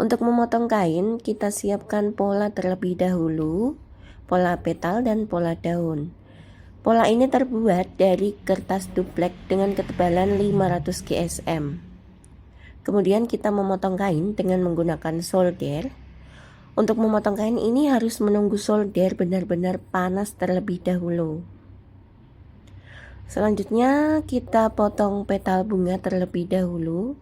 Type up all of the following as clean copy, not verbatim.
Untuk memotong kain, kita siapkan pola terlebih dahulu, pola petal dan pola daun. Pola ini terbuat dari kertas duplek dengan ketebalan 500 GSM. Kemudian kita memotong kain dengan menggunakan solder. Untuk memotong kain ini harus menunggu solder benar-benar panas terlebih dahulu. Selanjutnya kita potong petal bunga terlebih dahulu.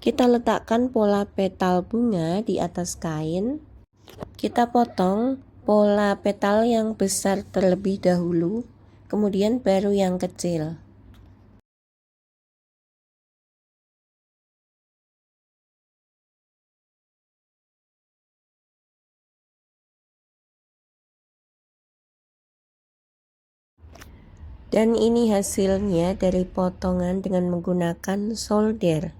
Kita letakkan pola petal bunga di atas kain. Kita potong pola petal yang besar terlebih dahulu, kemudian baru yang kecil. Dan ini hasilnya dari potongan dengan menggunakan solder.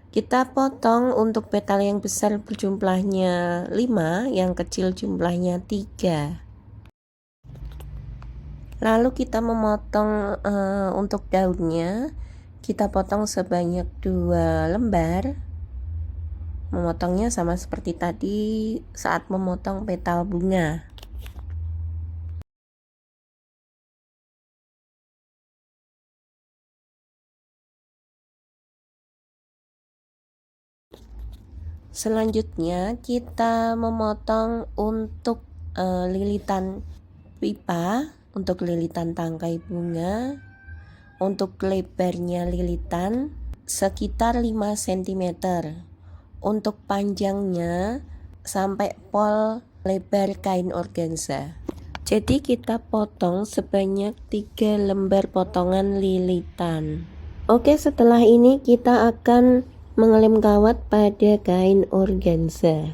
Kita potong untuk petal yang besar jumlahnya 5, yang kecil jumlahnya 3. Lalu kita memotong untuk daunnya, kita potong sebanyak 2 lembar. Memotongnya sama seperti tadi saat memotong petal bunga. Selanjutnya kita memotong untuk lilitan pipa, untuk lilitan tangkai bunga. Untuk lebarnya lilitan sekitar 5 cm. Untuk panjangnya sampai pol lebar kain organza. Jadi kita potong sebanyak 3 lembar potongan lilitan. Oke, setelah ini kita akan mengelem kawat pada kain organza.